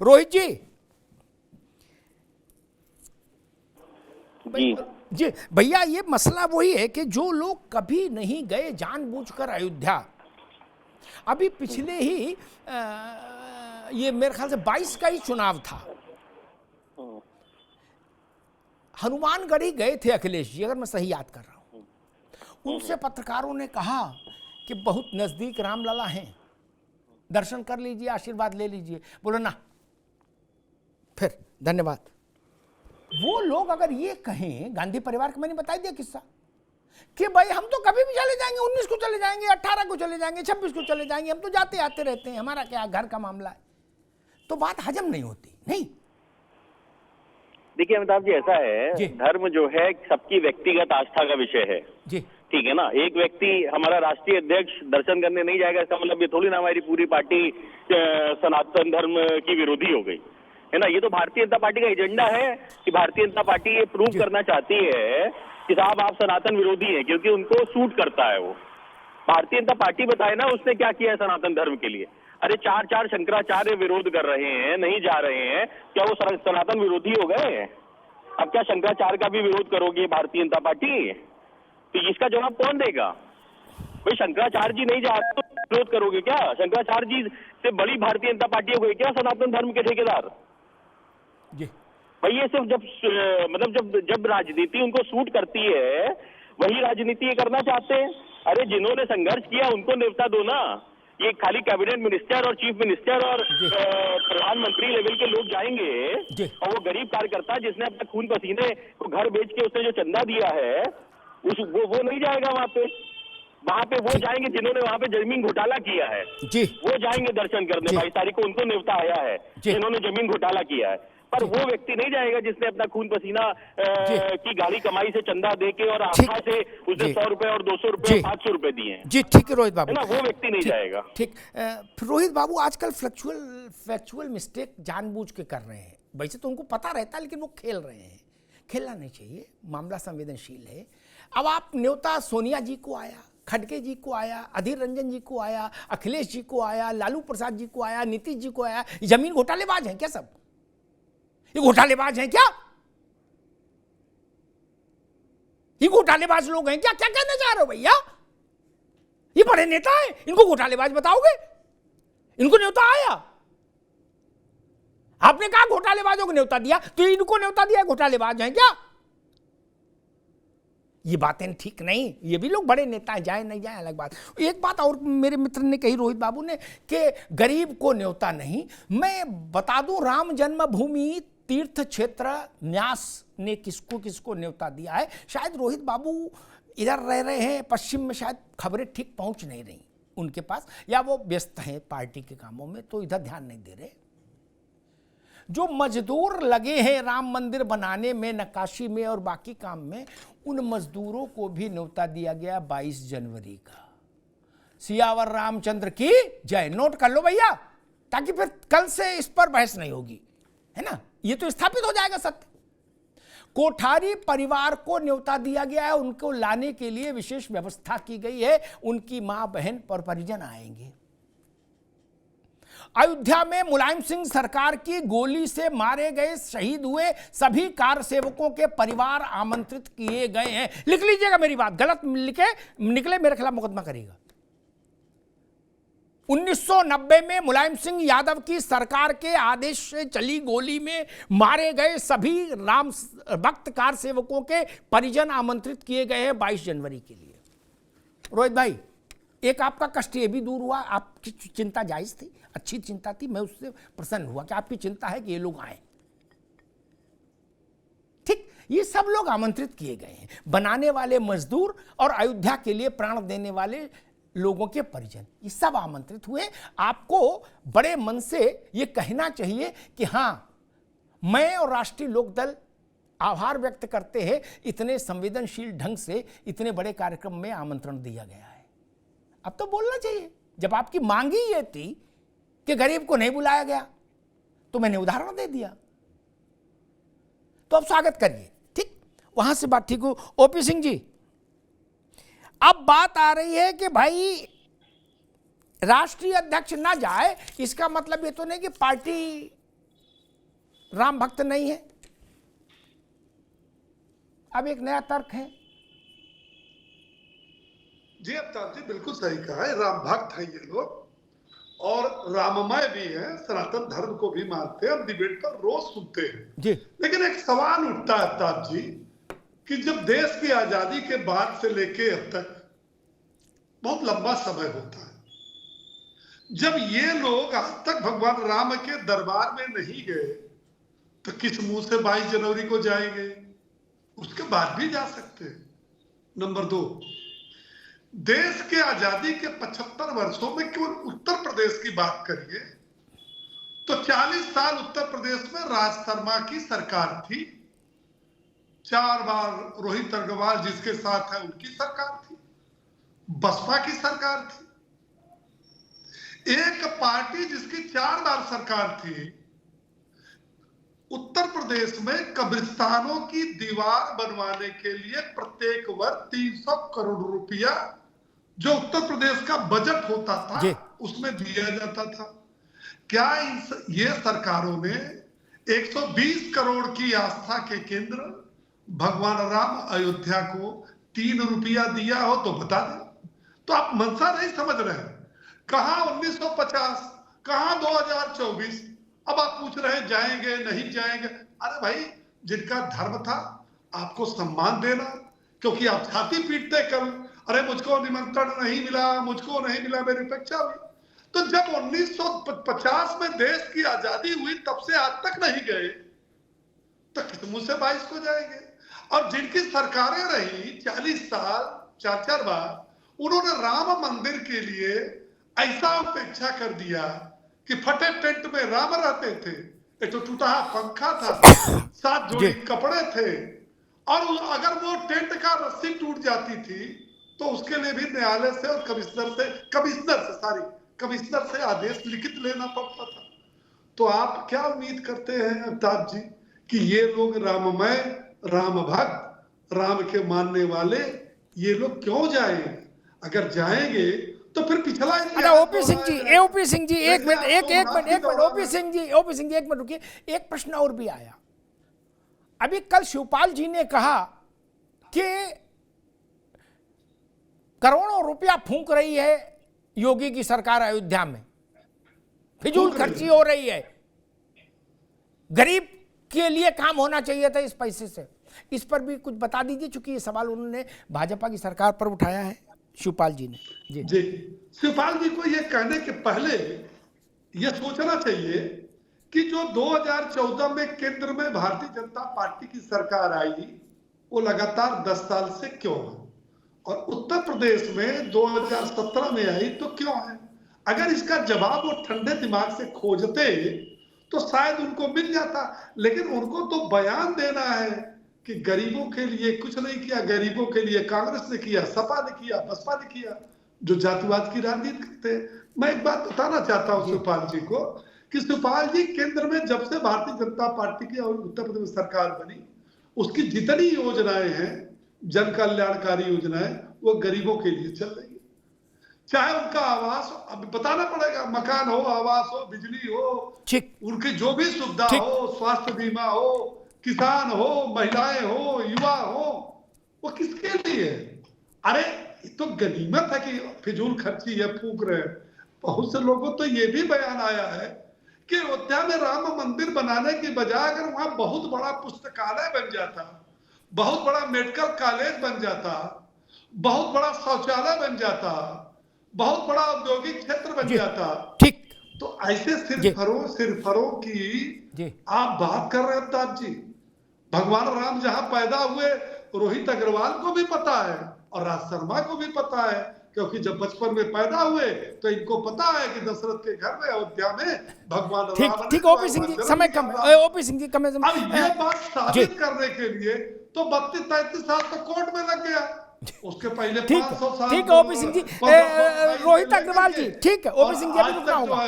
रोहित जी। जी जी भैया, ये मसला वही है कि जो लोग कभी नहीं गए जानबूझकर अयोध्या, अभी पिछले ही ये मेरे ख्याल से 22 का ही चुनाव था, हनुमानगढ़ ही गए थे अखिलेश जी, अगर मैं सही याद कर रहा हूं। उनसे पत्रकारों ने कहा कि बहुत नजदीक रामलला हैं, दर्शन कर लीजिए, आशीर्वाद ले लीजिए। बोलो ना, फिर धन्यवाद। वो लोग अगर ये कहें, गांधी परिवार का मैंने बता दिया किस्सा, कि भाई हम तो कभी भी चले जाएंगे, 19 को चले जाएंगे, 18 को चले जाएंगे, 26 को चले जाएंगे, हम तो जाते आते रहते हैं, हमारा क्या घर का मामला है, तो बात हजम नहीं होती। नहीं, देखिए अमिताभ जी, ऐसा है, धर्म जो है सबकी व्यक्तिगत आस्था का विषय है जी, ठीक है ना। एक व्यक्ति, हमारा राष्ट्रीय अध्यक्ष दर्शन करने नहीं जाएगा, इसका मतलब ये थोड़ी ना हमारी पूरी पार्टी सनातन धर्म की विरोधी हो गई है ना। ये तो भारतीय जनता पार्टी का एजेंडा है कि भारतीय जनता पार्टी ये प्रूव करना चाहती है कि साहब आप सनातन विरोधी हैं, क्योंकि उनको सूट करता है वो। भारतीय जनता पार्टी बताए ना उसने क्या किया है सनातन धर्म के लिए। अरे चार शंकराचार्य विरोध कर रहे हैं, नहीं जा रहे हैं, क्या वो सनातन विरोधी हो गए? अब क्या शंकराचार्य का भी विरोध करोगे भारतीय जनता पार्टी? तो इसका जवाब कौन देगा? भाई शंकराचार्य जी नहीं जा रहे तो विरोध करोगे क्या? शंकराचार्य जी से बड़ी भारतीय जनता पार्टी हो गई क्या सनातन धर्म के ठेकेदार? भाई ये सिर्फ जब राजनीति उनको सूट करती है वही राजनीति ये करना चाहते हैं। अरे जिन्होंने संघर्ष किया उनको न्योता दो ना। ये खाली कैबिनेट मिनिस्टर और चीफ मिनिस्टर और प्रधानमंत्री लेवल के लोग जाएंगे और वो गरीब कार्यकर्ता जिसने अपना खून पसीने को घर बेच के उसने जो चंदा दिया है वो नहीं जाएगा वहां पे वो जाएंगे जिन्होंने वहां पे जमीन घोटाला किया है वो जाएंगे दर्शन करने। 22 तारीख को उनको न्योता आया है जिन्होंने जमीन घोटाला किया है, पर वो व्यक्ति नहीं जाएगा जिसने अपना खून पसीना की गाड़ी कमाई से चंदा देके और आस्था से उसने 100 रुपए और 200 रुपए और 500 रुपए दिए हैं। जी ठीक है रोहित बाबू, है ना, वो व्यक्ति नहीं जाएगा। ठीक। रोहित बाबू आजकल फैक्चुअल मिस्टेक जानबूझ के कर रहे हैं। वैसे तो उनको पता रहता है लेकिन वो खेल रहे हैं। खेलना नहीं चाहिए, मामला संवेदनशील है। अब आप न्योता सोनिया जी को आया, खड़गे जी को आया, अधीर रंजन जी को आया, अखिलेश जी को आया, लालू प्रसाद जी को आया, नीतीश जी को आया। जमीन घोटालेबाज हैं क्या सब? ये घोटालेबाज हैं क्या? ये घोटालेबाज लोग हैं क्या? क्या कहना चाह रहे हो भैया? ये बड़े नेता हैं, इनको घोटालेबाज बताओगे? इनको न्योता आया, आपने कहा घोटालेबाजों को न्योता दिया, तो इनको न्योता दिया, घोटालेबाज हैं क्या? ये बातें ठीक नहीं। ये भी लोग बड़े नेता हैं, जाए नहीं जाए अलग बात। एक बात और मेरे मित्र ने कही, रोहित बाबू ने, कि गरीब को न्योता नहीं। मैं बता दूं, राम जन्मभूमि तीर्थ क्षेत्र न्यास ने किसको किसको न्योता दिया है। शायद रोहित बाबू इधर रह रहे हैं पश्चिम में, शायद खबरें ठीक पहुंच नहीं रही उनके पास, या वो व्यस्त हैं पार्टी के कामों में तो इधर ध्यान नहीं दे रहे। जो मजदूर लगे हैं राम मंदिर बनाने में, नक्काशी में और बाकी काम में, उन मजदूरों को भी न्योता दिया गया 22 जनवरी का। सियावर रामचंद्र की जय। नोट कर लो भैया, ताकि फिर कल से इस पर बहस नहीं होगी, है ना। ये तो स्थापित हो जाएगा सत्य। कोठारी परिवार को न्योता दिया गया है, उनको लाने के लिए विशेष व्यवस्था की गई है। उनकी मां बहन और परिजन आएंगे। अयोध्या में मुलायम सिंह सरकार की गोली से मारे गए, शहीद हुए सभी कार सेवकों के परिवार आमंत्रित किए गए हैं। लिख लीजिएगा मेरी बात, गलत लिखे निकले मेरे खिलाफ मुकदमा करेगा। 1990 में मुलायम सिंह यादव की सरकार के आदेश से चली गोली में मारे गए सभी राम भक्त कार सेवकों के परिजन आमंत्रित किए गए हैं 22 जनवरी के लिए। रोहित भाई, एक आपका कष्ट ये भी दूर हुआ, आपकी चिंता जायज थी, अच्छी चिंता थी, मैं उससे प्रसन्न हुआ कि आपकी चिंता है कि ये लोग आए। ठीक, ये सब लोग आमंत्रित किए गए हैं, बनाने वाले मजदूर और अयोध्या के लिए प्राण देने वाले लोगों के परिजन, ये सब आमंत्रित हुए। आपको बड़े मन से ये कहना चाहिए कि हां, मैं और राष्ट्रीय लोकदल आभार व्यक्त करते हैं, इतने संवेदनशील ढंग से इतने बड़े कार्यक्रम में आमंत्रण दिया गया है। अब तो बोलना चाहिए। जब आपकी मांग ही ये थी कि गरीब को नहीं बुलाया गया, तो मैंने उदाहरण दे दिया, तो अब स्वागत करिए। ठीक, वहां से बात ठीक हो। ओपी सिंह जी, अब बात आ रही है कि भाई राष्ट्रीय अध्यक्ष ना जाए, इसका मतलब ये तो नहीं कि पार्टी राम भक्त नहीं है। अब एक नया तर्क है। जी अमिताभ जी बिल्कुल सही कहा है, राम भक्त हैं ये लोग और राममय भी हैं, सनातन धर्म को भी मानते हैं, हम डिबेट पर रोज सुनते हैं जी। लेकिन एक सवाल उठता है अमिताभ जी कि जब देश की आजादी के बाद से लेके अब तक बहुत लंबा समय होता है, जब ये लोग आज तक भगवान राम के दरबार में नहीं गए तो किस मुंह से 22 जनवरी को जाएंगे? उसके बाद भी जा सकते हैं। नंबर 2, देश के आजादी के 75 वर्षों में केवल उत्तर प्रदेश की बात करिए तो 40 साल उत्तर प्रदेश में राज शर्मा की सरकार थी, 4 बार रोहित अग्रवाल जिसके साथ है उनकी सरकार थी, बसपा की सरकार थी। एक पार्टी जिसकी 4 बार सरकार थी, उत्तर प्रदेश में कब्रिस्तानों की दीवार बनवाने के लिए प्रत्येक वर्ष 300 करोड़ रुपया जो उत्तर प्रदेश का बजट होता था उसमें दिया जाता था। क्या ये सरकारों ने 120 करोड़ की आस्था के केंद्र भगवान राम अयोध्या को 3 रुपया दिया हो तो बता दें। तो आप मंशा नहीं समझ रहे हैं। कहां 1950, कहां 2024, अब आप पूछ रहे हैं जाएंगे नहीं जाएंगे। अरे भाई, जिनका धर्म था आपको सम्मान देना, क्योंकि आप छाती पीटते कल, अरे मुझको निमंत्रण नहीं मिला, मुझको नहीं मिला, मेरी अपेक्षा हुई। तो जब 1950 में देश की आजादी हुई तब से आज तक नहीं गए तो किस मुंह से 22 को जाएंगे? और जिनकी सरकारें रही 40 साल, 4-4 बार, उन्होंने राम मंदिर के लिए ऐसा अपेक्षा कर दिया कि फटे टेंट में राम रहते थे, एक तो टूटा पंखा था, 7 जोड़ी कपड़े थे, और अगर वो टेंट का रस्सी टूट जाती थी तो उसके लिए भी न्यायालय से और कमिश्नर से आदेश लिखित लेना पड़ता था। तो आप क्या उम्मीद करते हैं अमिताभ जी कि ये लोग राममय, राम भक्त, राम के मानने वाले ये लोग क्यों जाएंगे? अगर जाएंगे तो फिर पिछला ओपी सिंह जी, ओपी सिंह जी एक मिनट ओपी सिंह जी एक मिनट रुकिए। एक प्रश्न और भी आया। अभी कल शिवपाल जी ने कहा कि करोड़ों रुपया फूंक रही है योगी की सरकार अयोध्या में, फिजूल खर्ची हो रही है, गरीब के लिए काम होना चाहिए था इस पैसे से। इस पर भी कुछ बता दीजिए, चूंकि ये सवाल उन्होंने भाजपा की सरकार पर उठाया है शिवपाल जी ने। जी, शिवपाल जी को यह कहने के पहले यह सोचना चाहिए कि जो 2014 में केंद्र में भारतीय जनता पार्टी की सरकार आई वो लगातार 10 साल से क्यों है, और उत्तर प्रदेश में 2017 में आई तो क्यों है? अगर इसका जवाब वो ठंडे दिमाग से खोजते तो शायद उनको मिल जाता, लेकिन उनको तो बयान देना है कि गरीबों के लिए कुछ नहीं किया, गरीबों के लिए कांग्रेस ने किया, सपा ने किया, बसपा ने किया, जो जातिवाद की राजनीति करते हैं। मैं एक बात बताना चाहता हूं शिवपाल जी को कि शिवपाल जी केंद्र में जब से भारतीय जनता पार्टी की और उत्तर प्रदेश में सरकार बनी, उसकी जितनी योजनाएं हैं, जन कल्याणकारी योजनाएं, वो गरीबों के लिए चल रही है। चाहे उनका आवास, अब बताना पड़ेगा, मकान हो, आवास हो, बिजली हो, उनकी जो भी सुविधा हो, स्वास्थ्य बीमा हो, किसान हो, महिलाएं हो, युवा हो, वो किसके लिए? अरे तो गनीमत है कि फिजूल खर्ची है, फूंक रहे हैं। बहुत से लोगों तो ये भी बयान आया है कि अयोध्या में राम मंदिर बनाने की बजाय अगर वहां बहुत बड़ा पुस्तकालय बन जाता, बहुत बड़ा मेडिकल कॉलेज बन जाता, बहुत बड़ा शौचालय बन जाता, बहुत बड़ा औद्योगिक क्षेत्र बन जाता, ठीक, तो ऐसे सिरफरों की आप बात कर रहे हैं अमिताभ जी। भगवान राम जहां पैदा हुए रोहित अग्रवाल को भी पता है और राज शर्मा को भी पता है, क्योंकि जब बचपन में पैदा हुए तो इनको पता है कि दशरथ के घर में अयोध्या में भगवान राम। ठीक, ओपी सिंह जी समय कम है, ओपी सिंह जी कम है। अब ये बात साबित करने के लिए तो 32-33 साल तो कोर्ट में लग गया, उसके पहले 500 साल। ठीक है ओपी सिंह जी, रोहित अग्रवाल जी, ठीक है ओपी सिंह जी, अभी रुकना होगा।